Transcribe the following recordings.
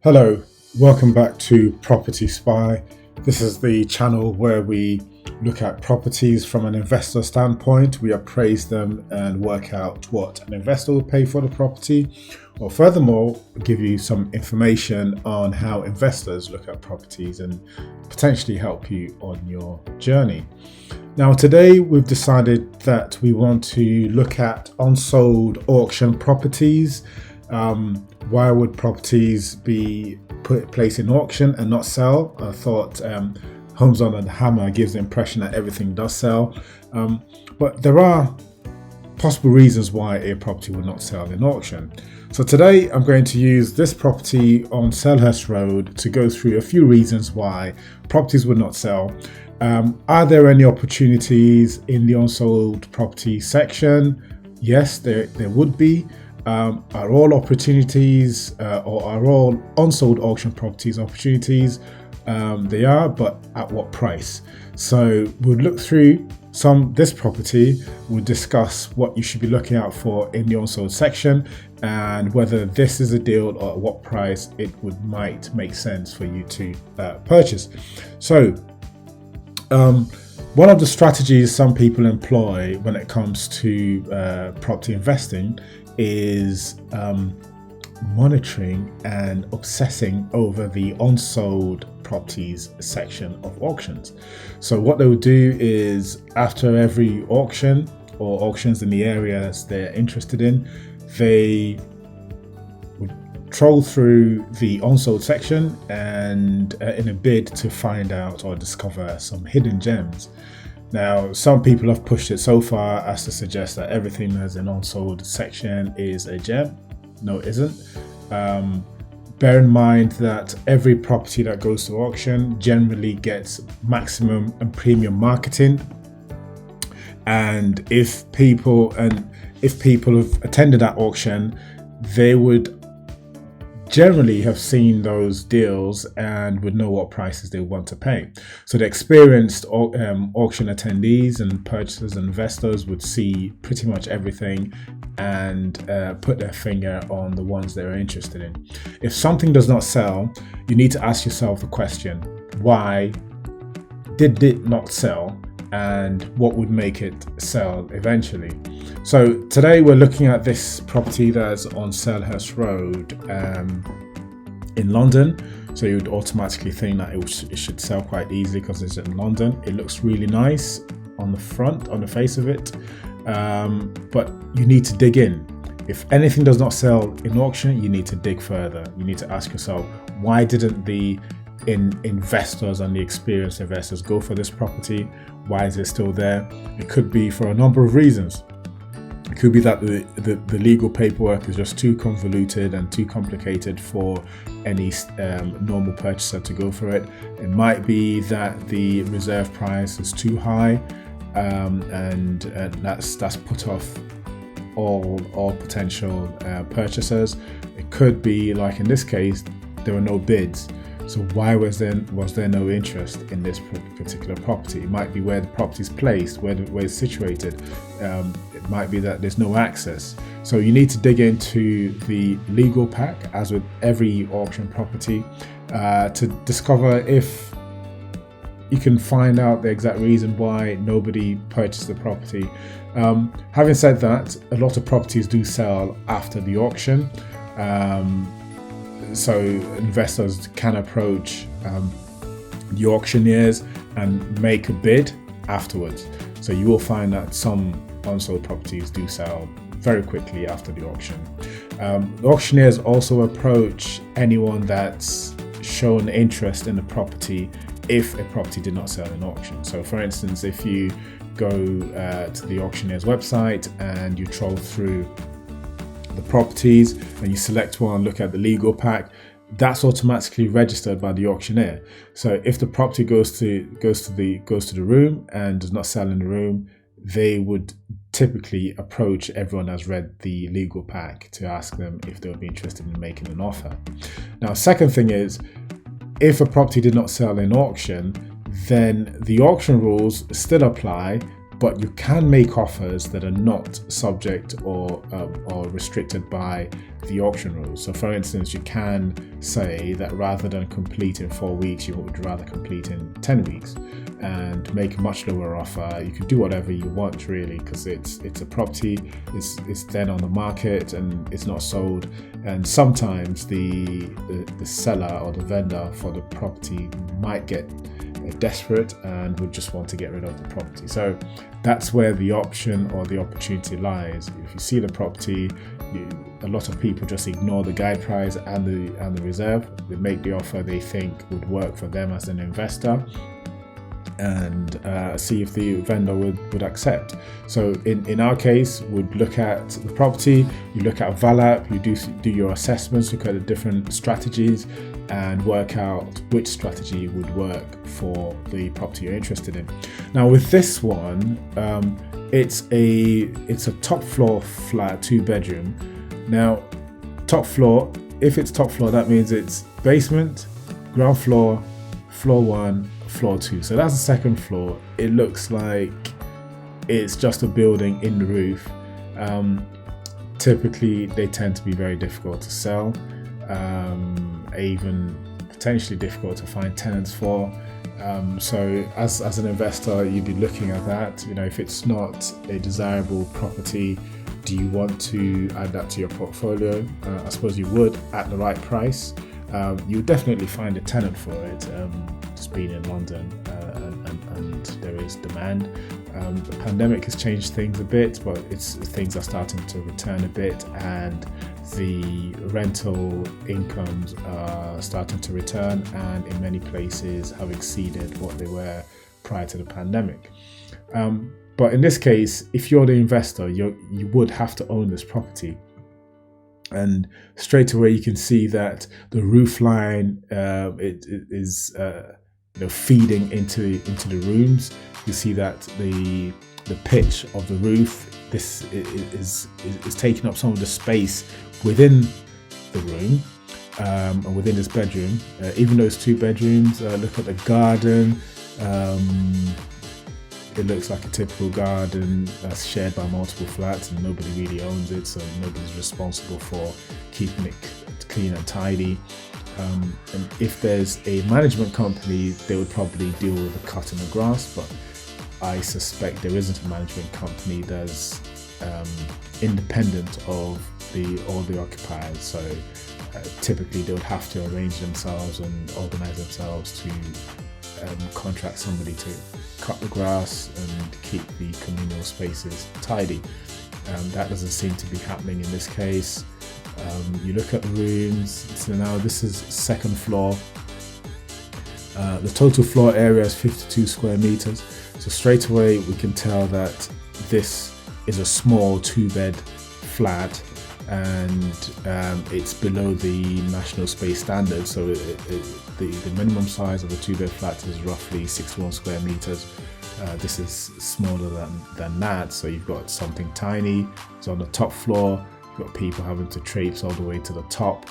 Hello, welcome back to Property Spy. This is the channel where we look at properties from an investor standpoint. We appraise them and work out what an investor will pay for the property, or furthermore, give you some information on how investors look at properties and potentially help you on your journey. Now, today we've decided that we want to look at unsold auction properties. Why would properties be placed in auction and not sell? I thought Homes on the Hammer gives the impression that everything does sell, but there are possible reasons why a property would not sell in auction. So today I'm going to use this property on Selhurst Road to go through a few reasons why properties would not sell. Are there any opportunities in the unsold property section? Yes, there would be. Are all opportunities or are all unsold auction properties opportunities? They are, but at what price? So we'll look through this property. We'll discuss what you should be looking out for in the unsold section and whether this is a deal or at what price it might make sense for you to purchase. So one of the strategies some people employ when it comes to property investing is monitoring and obsessing over the unsold properties section of auctions. So what they will do is after every auction or auctions in the areas they're interested in, they would troll through the unsold section and in a bid to find out or discover some hidden gems. Now, some people have pushed it so far as to suggest that everything that's in unsold section is a gem. No, it isn't. Bear in mind that every property that goes to auction generally gets maximum and premium marketing. And if people have attended that auction, they would generally have seen those deals and would know what prices they want to pay. So the experienced auction attendees and purchasers and investors would see pretty much everything and put their finger on the ones they're interested in. If something does not sell, you need to ask yourself the question, why did it not sell and what would make it sell eventually? So today we're looking at this property that's on Selhurst Road in London. So you would automatically think that it should sell quite easily because it's in London. It looks really nice on the face of it, but you need to dig in. If anything does not sell in auction, you need to dig further. You need to ask yourself, why didn't the investors and the experienced investors go for this property? Why is it still there? It could be for a number of reasons. It could be that the legal paperwork is just too convoluted and too complicated for any normal purchaser to go for it. It might be that the reserve price is too high, and that's put off all potential purchasers. It could be, like in this case, there were no bids. So why was there no interest in this particular property? It might be where the property is placed, where it's situated. It might be that there's no access. So you need to dig into the legal pack, as with every auction property, to discover if you can find out the exact reason why nobody purchased the property. Having said that, a lot of properties do sell after the auction. So investors can approach the auctioneers and make a bid afterwards. So you will find that some unsold properties do sell very quickly after the auction. The auctioneers also approach anyone that's shown interest in the property if a property did not sell in auction. So for instance, if you go to the auctioneer's website and you troll through the properties and you select one, look at the legal pack, that's automatically registered by the auctioneer. So if the property goes to the room and does not sell in the room, they would typically approach everyone that's read the legal pack to ask them if they would be interested in making an offer. Now, second thing is, if a property did not sell in auction, then the auction rules still apply, but you can make offers that are not subject or restricted by the auction rules. So for instance, you can say that rather than complete in 4 weeks, you would rather complete in 10 weeks and make a much lower offer. You can do whatever you want really, because it's a property, it's then on the market and it's not sold. And sometimes the seller or the vendor for the property might get desperate and would just want to get rid of the property. So that's where the option or the opportunity lies. If you see the property, a lot of people just ignore the guide price and the reserve. They make the offer they think would work for them as an investor, and see if the vendor would accept. So in our case, we'd look at the property, you look at VALAP, you do your assessments, look at the different strategies and work out which strategy would work for the property you're interested in. Now with this one, it's a top floor flat, 2-bedroom. Now top floor, if it's top floor, that means it's basement, ground floor, floor 1, floor 2. So that's the second floor. It looks like it's just a building in the roof. Typically they tend to be very difficult to sell, even potentially difficult to find tenants for. So as an investor, you'd be looking at that. If it's not a desirable property, do you want to add that to your portfolio? I suppose you would at the right price. You would definitely find a tenant for it. Just being in London, and there is demand. The pandemic has changed things a bit, but things are starting to return a bit, and the rental incomes are starting to return, and in many places have exceeded what they were prior to the pandemic. But in this case, if you're the investor, you would have to own this property. And straight away you can see that the roof line it is feeding into the rooms. You see that the pitch of the roof, this is taking up some of the space within the room, and within this bedroom. Even though it's 2 bedrooms, look at the garden. It looks like a typical garden that's shared by multiple flats and nobody really owns it, so nobody's responsible for keeping it clean and tidy. And if there's a management company, they would probably deal with the cutting the grass, but I suspect there isn't a management company that's independent of all the occupiers. So typically they would have to arrange themselves and organize themselves to contract somebody to cut the grass and keep the communal spaces tidy. That doesn't seem to be happening in this case. You look at the rooms. So now this is second floor. The total floor area is 52 square meters. So straight away we can tell that this is a small 2-bed flat, and it's below the national space standard. So the minimum size of a 2-bed flat is roughly 61 square meters. This is smaller than that. So you've got something tiny. So on the top floor, you've got people having to traipse all the way to the top.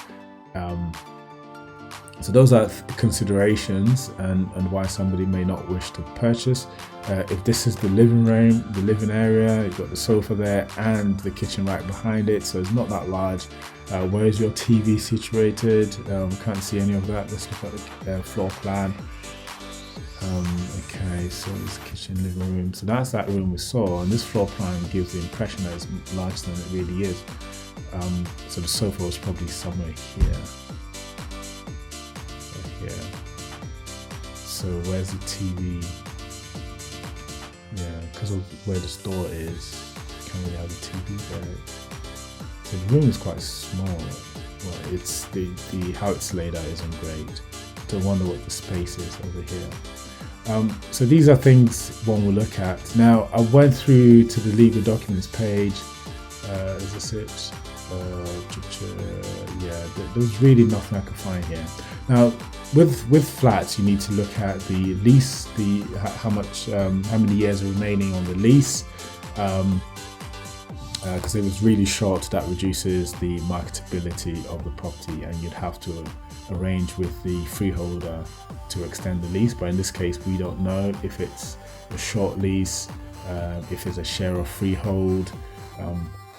So those are considerations and why somebody may not wish to purchase. If this is the living room, the living area, you've got the sofa there and the kitchen right behind it, so it's not that large. Where is your TV situated? Can't see any of that. Let's look at the floor plan. Okay, so it's kitchen, living room. So that's that room we saw, and this floor plan gives the impression that it's larger than it really is. So the sofa was probably somewhere here. So where's the TV? Yeah, because of where the store is, can't really have the TV there. So the room is quite small. Well, it's the how it's laid out isn't great. So I wonder what the space is over here. So these are things one will look at. Now I went through to the legal documents page. Is this it? Yeah, there's really nothing I could find here. Now with flats, you need to look at the lease, how many years are remaining on the lease, because it was really short. That reduces the marketability of the property, and you'd have to arrange with the freeholder to extend the lease. But in this case, we don't know if it's a short lease. if it's a share of freehold.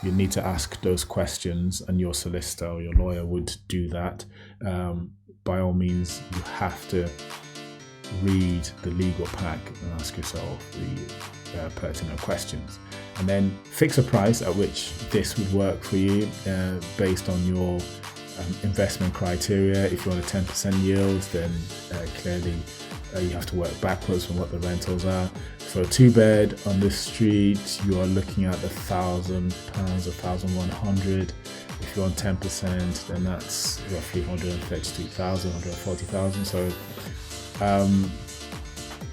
You need to ask those questions, and your solicitor or your lawyer would do that. By all means, you have to read the legal pack and ask yourself the pertinent questions, and then fix a price at which this would work for you based on your investment criteria. If you want a 10% yield, then clearly you have to work backwards from what the rentals are. For a 2-bed on this street, you are looking at £1,000, £1,100. If you want 10%, then that's roughly 132,000, 140,000. So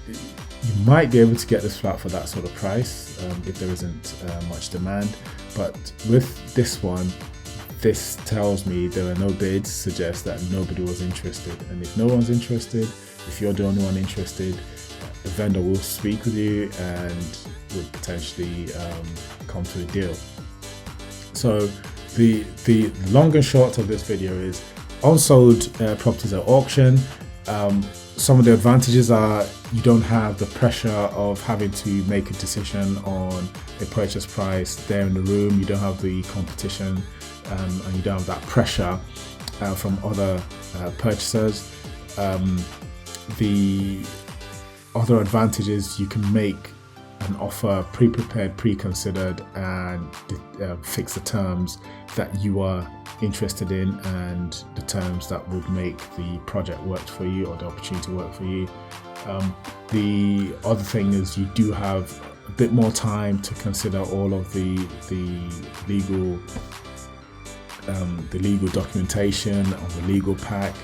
you might be able to get this flat for that sort of price if there isn't much demand. But with this one, this tells me there are no bids, suggests that nobody was interested. And if no one's interested, if you're the only one interested, the vendor will speak with you and would potentially come to a deal. So the long and short of this video is unsold properties at auction. Some of the advantages are you don't have the pressure of having to make a decision on a purchase price there in the room. You don't have the competition and you don't have that pressure from other purchasers. The other advantage is you can make an offer pre-prepared, pre-considered, and fix the terms that you are interested in and the terms that would make the project work for you or the opportunity work for you. The other thing is you do have a bit more time to consider all of the legal documentation or the legal pack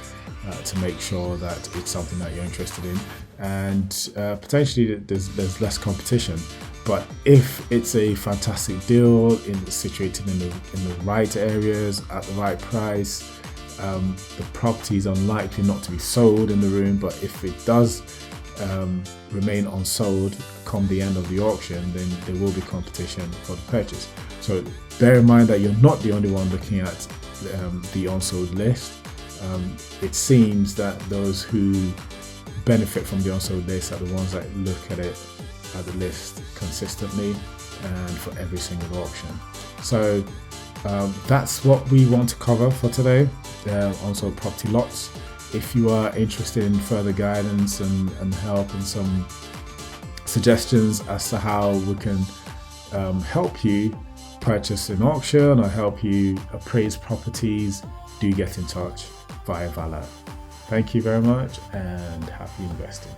to make sure that it's something that you're interested in, and potentially there's less competition. But if it's a fantastic deal situated in the right areas at the right price, the property is unlikely not to be sold in the room. But if it does remain unsold come the end of the auction, then there will be competition for the purchase. So bear in mind that you're not the only one looking at the unsold list. It seems that those who benefit from the unsold list are the ones that look at it at the list consistently and for every single auction. So that's what we want to cover for today, unsold property lots. If you are interested in further guidance and help and some suggestions as to how we can help you purchase an auction or help you appraise properties, do get in touch via Valor. Thank you very much and happy investing.